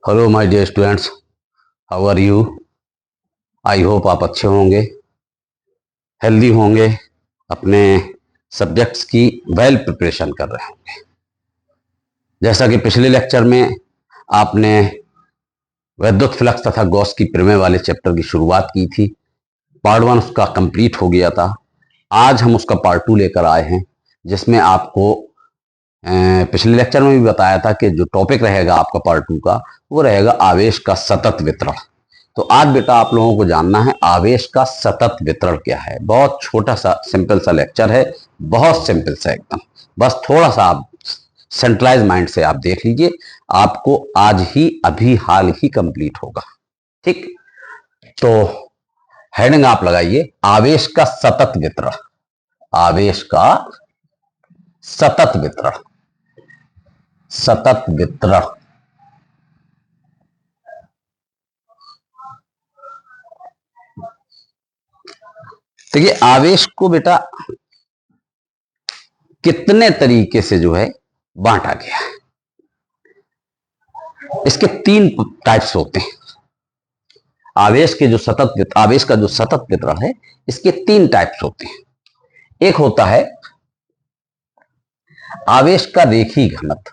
Hello my dear students, how are you. I hope आप अच्छे होंगे, हेल्दी होंगे, अपने सब्जेक्ट्स की वेल प्रिपरेशन कर रहे होंगे। जैसा कि पिछले लेक्चर में आपने वैद्युत फ्लक्स तथा गॉस की प्रमेय वाले चैप्टर की शुरुआत की थी। पार्ट 1 उसका कंप्लीट हो गया था। आज हम उसका पार्ट 2 लेकर आए हैं, जिसमें आपको पिछले लेक्चर में भी बताया था कि जो टॉपिक रहेगा आपका पार्ट 2 का, वो रहेगा आवेश का सतत वितरण। तो आज बेटा आप लोगों को जानना है आवेश का सतत वितरण क्या है। बहुत छोटा सा सिंपल सा लेक्चर है, बहुत सिंपल सा एकदम। बस थोड़ा सा आप सेंट्रलाइज माइंड से आप देख लीजिए, आपको आज ही अभी हाल ही कंप्लीट होगा। ठीक, तो हेडिंग आप लगाइए आवेश का सतत वितरण। आवेश का सतत वितरण, सतत वितरण। देखिए आवेश को बेटा कितने तरीके से जो है बांटा गया है। इसके 3 टाइप्स होते हैं। आवेश का जो सतत वितरण है, इसके 3 टाइप्स होते हैं। एक होता है आवेश का रेखी घनत्व।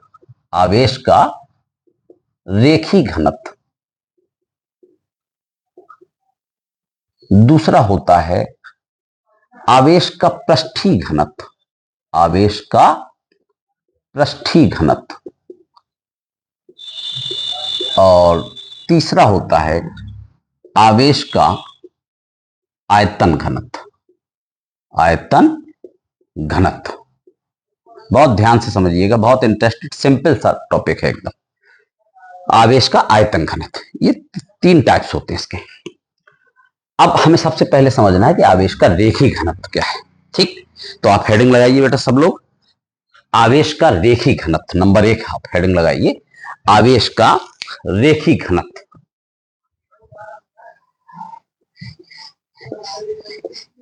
आवेश का रेखी घनत्व। दूसरा होता है आवेश का पृष्ठीय घनत्व। आवेश का पृष्ठीय घनत्व। और तीसरा होता है आवेश का आयतन घनत्व। आयतन घनत्व। बहुत ध्यान से समझिएगा, बहुत इंटरेस्टेड सिंपल सा टॉपिक है एकदम। आवेश का आयतन घनत्व, ये 3 टाइप्स होते हैं इसके। अब हमें सबसे पहले समझना है कि आवेश का रेखी घनत्व क्या है। ठीक, तो आप हेडिंग लगाइए बेटा सब लोग, आवेश का रेखी घनत्व। नंबर 1 आप हेडिंग लगाइए, आवेश का रेखी घनत्व।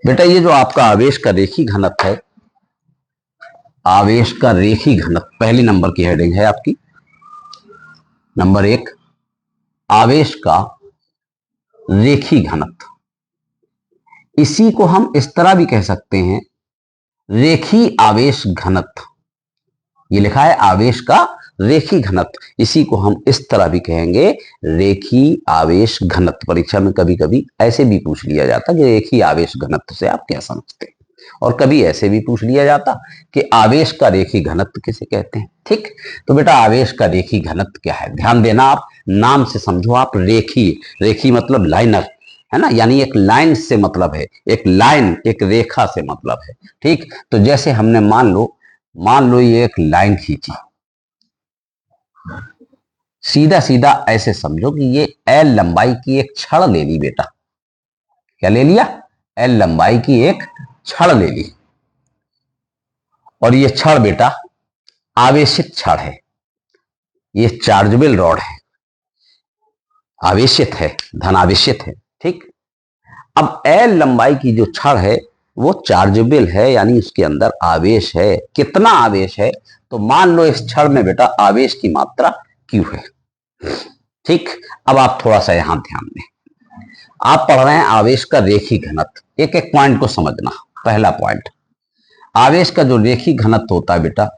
बेटा ये जो आपका आवेश का रेखी घनत्व है, आवेश का रेखी घनत्व पहली नंबर की हेडिंग है आपकी। नंबर 1 आवेश का रेखी घनत्व। इसी को हम इस तरह भी कह सकते हैं, रेखी आवेश घनत्व। ये लिखा है आवेश का रेखी घनत्व, इसी को हम इस तरह भी कहेंगे रेखी आवेश घनत्व। परीक्षा में कभी कभी ऐसे भी पूछ लिया जाता कि रेखी आवेश घनत्व से आप क्या समझते हैं, और कभी ऐसे भी पूछ लिया जाता कि आवेश का रेखी घनत्व किसे कहते हैं। ठीक, तो बेटा आवेश का रेखी घनत्व क्या है, ध्यान देना, आप नाम से समझो। आप रेखी, रेखी मतलब लाइनर है ना, यानी एक लाइन से मतलब है, एक लाइन, एक रेखा से मतलब है। ठीक, तो जैसे हमने मान लो ये एक लाइन खींची, सीधा सीधा ऐसे समझो कि ये एल लंबाई की एक छड़ ले ली बेटा। क्या ले लिया? एल लंबाई की एक छड़ ले ली, और ये छड़ बेटा आवेशित छड़ है, ये चार्जेबल रॉड है, आवेशित है, धनावेशित है। ठीक, अब एल लंबाई की जो छड़ है वो चार्जेबल है, यानी उसके अंदर आवेश है। कितना आवेश है? तो मान लो इस छड़ में बेटा आवेश की मात्रा Q है। ठीक, अब आप थोड़ा सा यहां ध्यान दें, आप पढ़ रहे हैं आवेश का रेखी घनत्व। एक एक पॉइंट को समझना। पहला पॉइंट, आवेश का जो रेखी घनत्व होता है बेटा,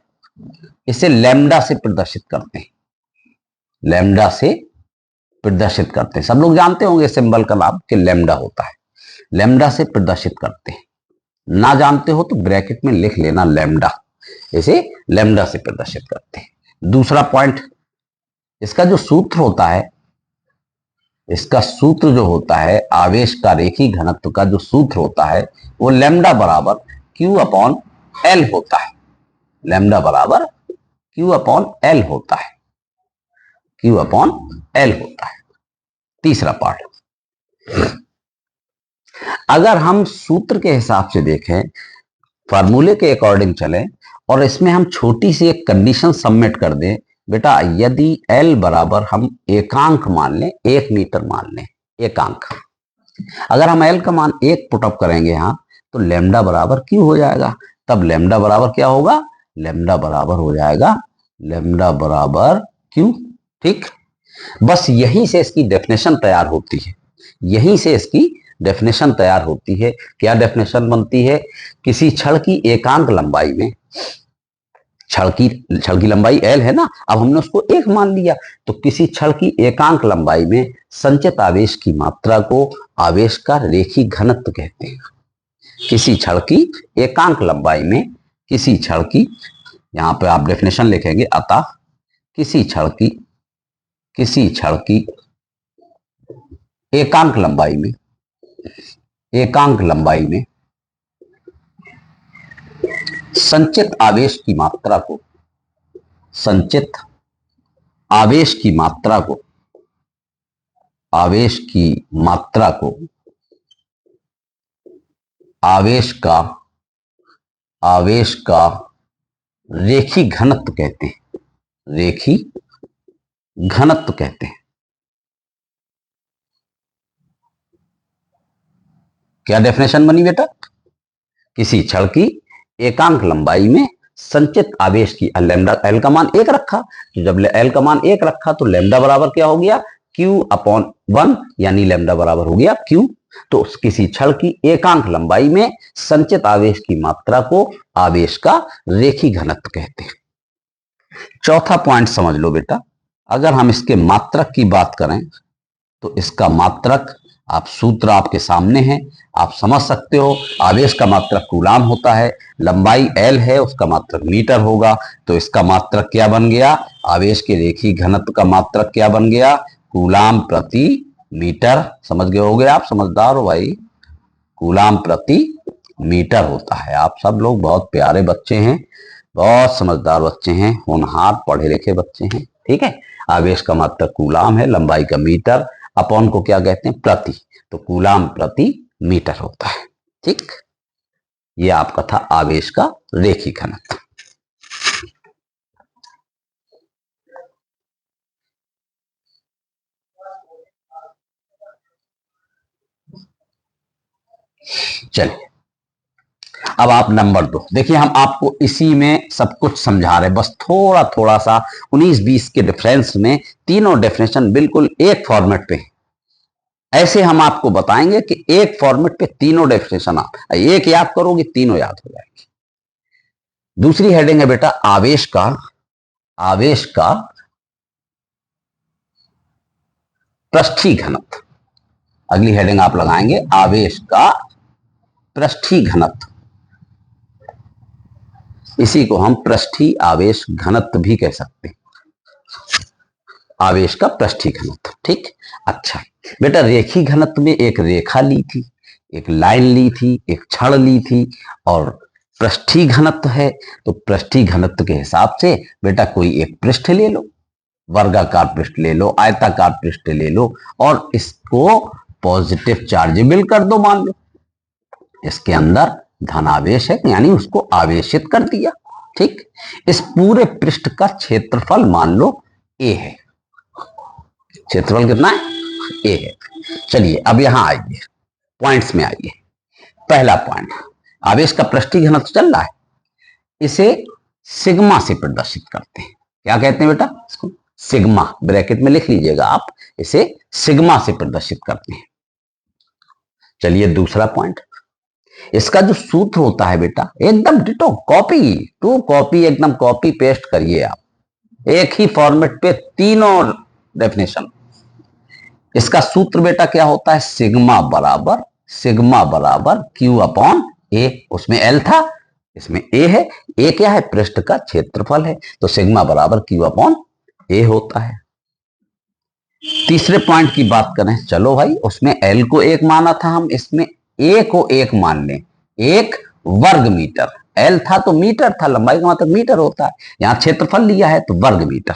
इसे लैम्डा से प्रदर्शित करते हैं। लैम्डा से प्रदर्शित करते हैं, सब लोग जानते होंगे सिंबल का नाम कि लैम्डा होता है। लैम्डा से प्रदर्शित करते हैं, ना जानते हो तो ब्रैकेट में लिख लेना लैम्डा, इसे लैम्डा से प्रदर्शित करते हैं। दूसरा पॉइंट, इसका जो सूत्र होता है, इसका सूत्र जो होता है आवेश का रेखी घनत्व का जो सूत्र होता है, वो लैम्डा बराबर Q अपॉन L होता है। लैम्डा बराबर Q अपॉन L होता है। Q अपॉन L होता है। तीसरा पार्ट, अगर हम सूत्र के हिसाब से देखें, फार्मूले के अकॉर्डिंग चलें, और इसमें हम छोटी सी एक कंडीशन सबमिट कर दें बेटा, यदि L बराबर हम एकांक मान लें, 1 मीटर मान लें, एकांक, अगर हम L का मान 1 पुटअप करेंगे यहां, तो लैम्डा बराबर Q हो जाएगा। तब लैम्डा बराबर क्या होगा? लैम्डा बराबर हो जाएगा लैम्डा बराबर Q। ठीक, बस यहीं से इसकी डेफिनेशन तैयार होती है, यहीं से इसकी डेफिनेशन तैयार होती है। क्या डेफिनेशन बनती है? किसी छड़ की एकांक लंबाई में, छड़ की लंबाई एल है ना, अब हमने उसको एक मान लिया, तो किसी छड़ की एकांक लंबाई में संचित आवेश की मात्रा को आवेश का रेखी घनत्व कहते हैं। किसी छड़ की एकांक लंबाई में, किसी छड़ की, यहां पे आप डेफिनेशन लिखेंगे, अतः किसी छड़ की एकांक लंबाई में, एकांक लंबाई में संचित आवेश की मात्रा को, संचित आवेश की मात्रा को, आवेश की मात्रा को आवेश का रेखी घनत्व कहते हैं, रेखी घनत्व कहते हैं। क्या डेफिनेशन बनी बेटा? किसी छड़ की एकांक लंबाई में संचित आवेश की, लैम्डा एल का मान एक रखा, तो जब एल का मान एक रखा तो लैम्डा बराबर क्या हो गया? क्यू अपॉन 1, यानी लैम्डा बराबर हो गया क्यू। तो किसी छड़ की एकांक लंबाई में संचित आवेश की मात्रा को आवेश का रेखी घनत्व कहते हैं। चौथा पॉइंट समझ लो बेटा, अगर हम इसके मात्रक की बात करें तो इसका मात्रक, आप सूत्र आपके सामने है, आप समझ सकते हो। आवेश का मात्रक कूलाम होता है, लंबाई एल है, उसका मात्रक मीटर होगा, तो इसका मात्रक क्या बन गया? आवेश के रेखी घनत्व का मात्रक क्या बन गया? कूलाम प्रति मीटर। समझ गए होगे आप, समझदार हो भाई। कूलाम प्रति मीटर होता है। आप सब लोग बहुत प्यारे बच्चे हैं, बहुत समझदार बच्चे हैं, होनहार पढ़े लिखे बच्चे हैं, ठीक है। आवेश का मात्रक कूलाम है, लंबाई का मीटर, अपॉन को क्या कहते हैं? प्रति, तो कूलाम प्रति मीटर होता है, ठीक। ये आपका था आवेश का रेखी घनत्व। चलिए अब आप नंबर 2 देखिए, हम आपको इसी में सब कुछ समझा रहे हैं, बस थोड़ा थोड़ा सा 19-20 के डिफरेंस में तीनों डेफिनेशन बिल्कुल एक फॉर्मेट पे है। ऐसे हम आपको बताएंगे कि एक फॉर्मेट पे तीनों डेफिनेशन आप एक याद करोगे, तीनों याद हो जाएंगे। दूसरी हेडिंग है बेटा आवेश का पृष्ठीय घनत्व। अगली हेडिंग आप लगाएंगे आवेश का पृष्ठीय घनत्व। इसी को हम पृष्ठीय आवेश घनत्व भी कह सकते हैं, आवेश का पृष्ठीय घनत्व, ठीक। अच्छा बेटा, रेखी घनत्व में एक रेखा ली थी, एक लाइन ली थी, एक छड़ ली थी, और पृष्ठीय घनत्व है तो पृष्ठीय घनत्व के हिसाब से बेटा कोई एक पृष्ठ ले लो, वर्गाकार पृष्ठ ले लो, आयताकार पृष्ठ ले लो, और इसको पॉजिटिव चार्जेबल कर दो। मान लो इसके अंदर धनावेश है, यानी उसको आवेशित कर दिया, ठीक। इस पूरे पृष्ठ का क्षेत्रफल मान लो ए है। क्षेत्रफल कितना है? ए है। चलिए अब यहां आइए, पॉइंट्स में आइए। पहला पॉइंट, आवेश का पृष्ठीय घनत्व चल रहा है, इसे सिग्मा से प्रदर्शित करते हैं। क्या कहते हैं बेटा? इसको सिग्मा, ब्रैकेट में लिख लीजिएगा आप, इसे सिग्मा से प्रदर्शित करते हैं। चलिए दूसरा पॉइंट, इसका जो सूत्र होता है बेटा एकदम डिटो कॉपी टू कॉपी, एकदम कॉपी पेस्ट करिए आप, एक ही फॉर्मेट पे तीनों डेफिनेशन। इसका सूत्र बेटा क्या होता है? सिग्मा बराबर क्यू अपॉन ए। उसमें एल था, इसमें ए है। ए क्या है? पृष्ठ का क्षेत्रफल है, तो सिग्मा बराबर क्यू अपॉन ए होता है। तीसरे पॉइंट की बात करें, चलो भाई, उसमें एल को एक माना था हम, इसमें ए को एक मान लें, 1 वर्ग मीटर। एल था तो मीटर था, लंबाई का मतलब मीटर होता है, यहां क्षेत्रफल लिया है तो वर्ग मीटर।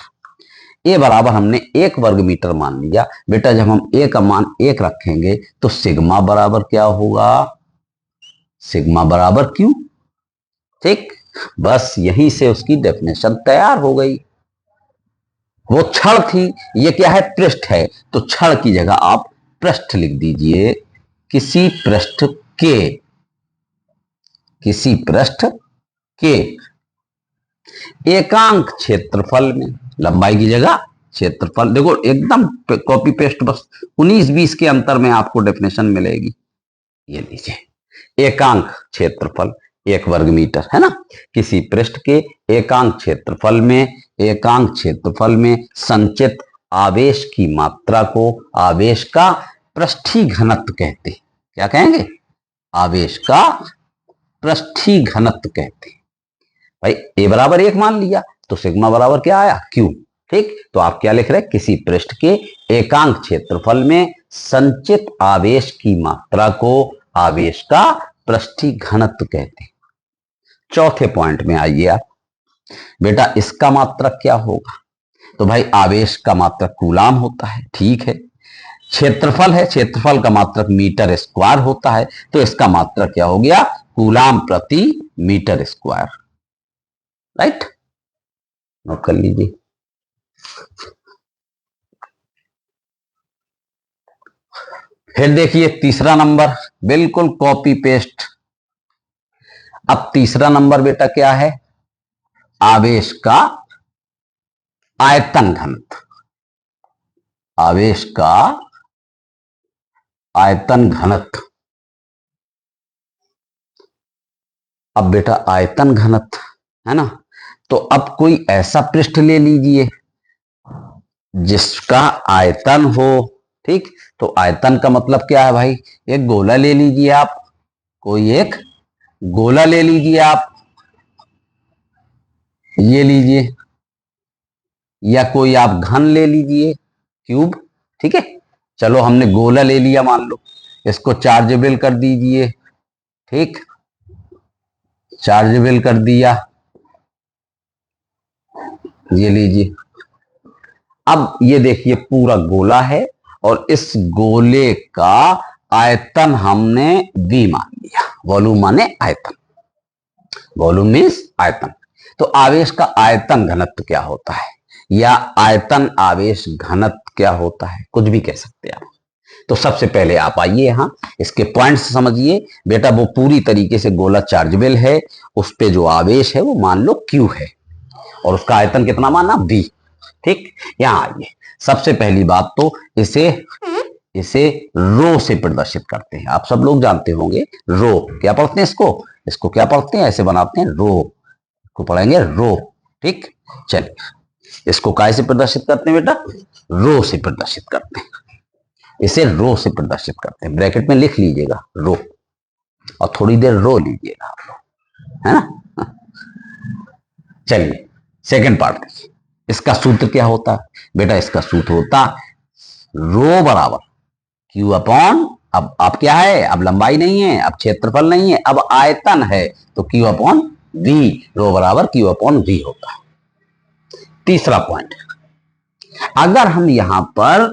ए बराबर हमने 1 वर्ग मीटर मान लिया। बेटा जब हम ए का मान 1 रखेंगे तो सिग्मा बराबर क्या होगा? सिग्मा बराबर क्यू, ठीक। बस यहीं से उसकी डेफिनेशन तैयार हो गई। वो छड़ थी, ये क्या है? पृष्ठ है, तो छड़ की जगह आप पृष्ठ लिख दीजिए। किसी पृष्ठ के एकांक क्षेत्रफल में, लंबाई की जगह क्षेत्रफल, देखो एकदम कॉपी पेस्ट, बस 19-20 के अंतर में आपको डेफिनेशन मिलेगी। ये लीजिए, एकांक क्षेत्रफल 1 वर्ग मीटर, है ना। किसी पृष्ठ के एकांक क्षेत्रफल में संचित आवेश की मात्रा को आवेश का पृष्ठीय घनत्व कहते हैं। क्या कहेंगे? आवेश का पृष्ठीय घनत्व कहते हैं। भाई ए बराबर 1 मान लिया तो सिग्मा बराबर क्या आया? क्यू। ठीक, तो आप क्या लिख रहे हैं? किसी पृष्ठ के एकांक क्षेत्रफल में संचित आवेश की मात्रा को आवेश का पृष्ठीय घनत्व कहते हैं। चौथे पॉइंट में आइए आप। बेटा इसका मात्रक क्या होगा? तो भाई आवेश का मात्रक कूलाम होता है, ठीक है। क्षेत्रफल है, क्षेत्रफल का मात्रक मीटर स्क्वायर होता है, तो इसका मात्रक क्या हो गया? कूलाम प्रति मीटर स्क्वायर। राइट, नोट कर लीजिए। फिर देखिए तीसरा नंबर, बिल्कुल कॉपी पेस्ट। अब तीसरा नंबर बेटा क्या है? आवेश का आयतन घनत्व। आवेश का आयतन घनत्व। अब बेटा आयतन घनत्व है ना, तो अब कोई ऐसा पृष्ठ ले लीजिए जिसका आयतन हो। ठीक, तो आयतन का मतलब क्या है भाई? एक गोला ले लीजिए आप, कोई एक गोला ले लीजिए आप, ये लीजिए, या कोई आप घन ले लीजिए, क्यूब। ठीक है, चलो हमने गोला ले लिया मान लो, इसको चार्जेबल कर दीजिए। ठीक, चार्जेबल कर दिया, ये लीजिए। अब ये देखिए पूरा गोला है और इस गोले का आयतन हमने V मान लिया। वॉल्यूम माने आयतन, वॉल्यूम मीन्स आयतन। तो आवेश का आयतन घनत्व क्या होता है, या आयतन आवेश घनत्व क्या होता है, कुछ भी कह सकते हैं आप। तो सबसे पहले आप आइए यहां, इसके पॉइंट्स समझिए। बेटा वो पूरी तरीके से गोला चार्जेबल है, उस पे जो आवेश है वो मान लो Q है और उसका आयतन कितना माना? V। ठीक, यहां आइए। सबसे पहली बात तो इसे इसे रो से प्रदर्शित करते हैं। आप सब लोग जानते होंगे रो क्या पढ़ते हैं, इसको क्या पढ़ते हैं? ऐसे बनाते हैं, रो को पढ़ेंगे रो। ठीक, चलिए इसको काय से प्रदर्शित करते हैं बेटा? रो से प्रदर्शित करते हैं। इसे रो से प्रदर्शित करते हैं, ब्रैकेट में लिख लीजिएगा रो, और थोड़ी देर रो लीजिएगा आप लोग, है ना। चलिए सेकंड पार्ट देखिए, इसका सूत्र क्या होता है? बेटा इसका सूत्र होता रो बराबर Q अपॉन, अब आप क्या है? अब लंबाई नहीं है, अब क्षेत्रफल नहीं है, अब आयतन है, तो Q अपॉन V। रो बराबर Q अपॉन V होता है। तीसरा पॉइंट, अगर हम यहां पर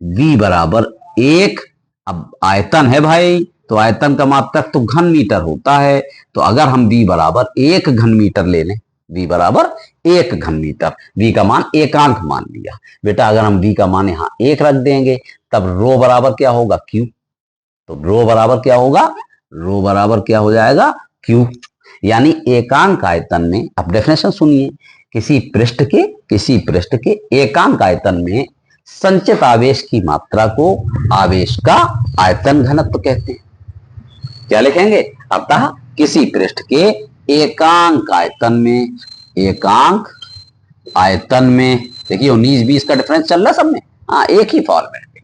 V बराबर 1, अब आयतन है भाई, तो आयतन का मात्रक तो घन मीटर होता है, तो अगर हम V बराबर 1 घन मीटर ले लें, V बराबर 1 घन मीटर, V का मान एकांक मान लिया बेटा, अगर हम V का मान यहां 1 रख देंगे, तब रो बराबर क्या होगा? Q। तो रो बराबर क्या होगा? रो बराबर क्या हो जाएगा? Q। यानी एकांक आयतन में, अब डेफिनेशन सुनिए, किसी पृष्ठ के एकांक आयतन में संचित आवेश की मात्रा को आवेश का आयतन घनत्व कहते हैं। क्या लिखेंगे? अतः किसी पृष्ठ के एकांक आयतन में देखिए 19-20 का डिफरेंस चल रहा है सब में, हाँ एक ही फॉर्मेट में।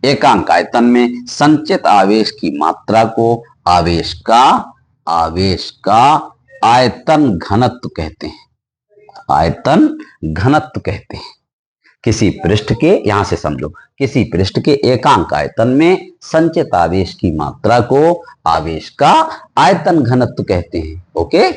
एकांक आयतन में संचित आवेश की मात्रा को आवेश का आयतन घनत्व कहते हैं। आयतन घनत्व कहते हैं। किसी पृष्ठ के, यहां से समझो, किसी पृष्ठ के एकांक आयतन में संचित आवेश की मात्रा को आवेश का आयतन घनत्व कहते हैं। ओके,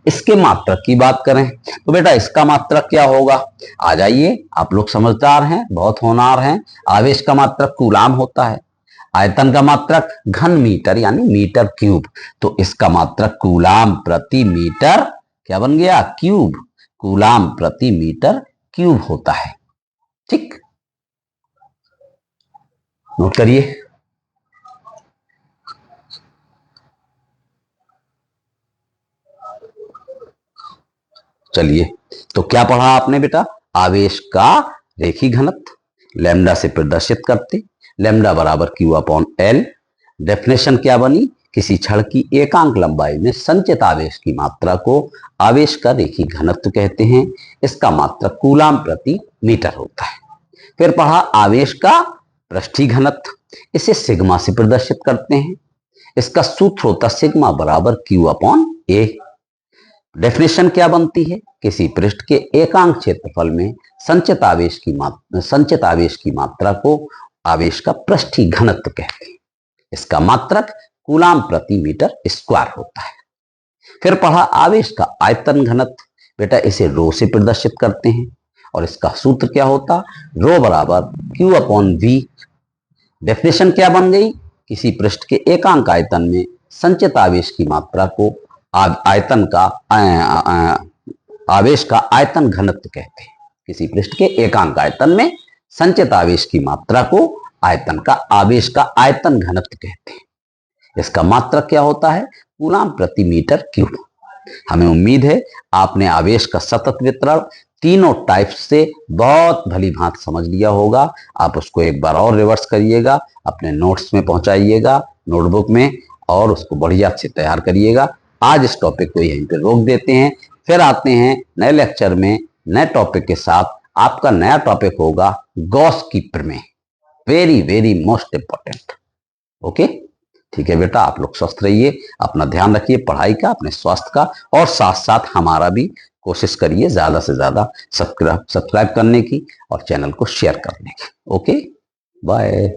इसके मात्रक की बात करें तो बेटा इसका मात्रक क्या होगा? आ जाइए, आप लोग समझदार हैं, बहुत होनहार हैं। आवेश का मात्रक कूलाम होता है, आयतन का मात्रक घन मीटर यानी मीटर क्यूब, तो इसका मात्रक कूलाम प्रति मीटर क्या बन गया? क्यूब। कूलाम प्रति मीटर क्यूब होता है। ठीक, नोट करिए। चलिए, तो क्या पढ़ा आपने बेटा? आवेश का रेखी घनत्व लैम्डा से प्रदर्शित करते, लैम्डा बराबर क्यू अपॉन एल। डेफिनेशन क्या बनी, किसी छड़ की एकांक लंबाई में संचित आवेश की मात्रा को आवेश का रेखी घनत्व कहते हैं। इसका मात्रक कूलाम प्रति मीटर होता है। फिर पढ़ा आवेश का पृष्ठीय घनत्व, इसे सिग्मा से प्रदर्शित करते हैं। इसका सूत्र होता सिग्मा बराबर क्यू अपॉन ए। डेफिनेशन क्या बनती है, किसी पृष्ठ के एकांक क्षेत्रफल में संचित आवेश की मात्रा को आवेश का पृष्ठीय घनत्व कहते हैं। इसका मात्रक कूलाम प्रति मीटर स्क्वायर होता है। फिर पढ़ा आवेश का आयतन घनत्व, बेटा इसे रो से प्रदर्शित करते हैं और इसका सूत्र क्या होता, रो बराबर क्यू अपॉन वी। डेफिनेशन क्या बन गई, किसी पृष्ठ के एकांक आयतन में संचित आवेश की मात्रा को आवेश का आयतन घनत्व कहते हैं। किसी पृष्ठ के एकांक आयतन में संचित आवेश की मात्रा को आवेश का आयतन घनत्व कहते हैं। इसका मात्रक क्या होता है, कूलाम प्रति मीटर क्यूब। हमें उम्मीद है आपने आवेश का सतत वितरण तीनों टाइप्स से बहुत भली भांति समझ लिया होगा। आप उसको एक बार और रिवर्स करिएगा, अपने नोट्स में पहुंचाइएगा, नोटबुक में, और उसको बढ़िया से तैयार करिएगा। आज इस टॉपिक को यहीं पे रोक देते हैं, फिर आते हैं नए लेक्चर में नए टॉपिक के साथ। आपका नया टॉपिक होगा गॉस की प्रमेय, very very most important. Okay, ठीक है बेटा, आप लोग स्वस्थ रहिए, अपना ध्यान रखिए पढ़ाई का, अपने स्वास्थ्य का, और साथ साथ हमारा भी कोशिश करिए ज्यादा से ज्यादा सब्सक्राइब करने की और चैनल को शेयर करने की। Okay, bye.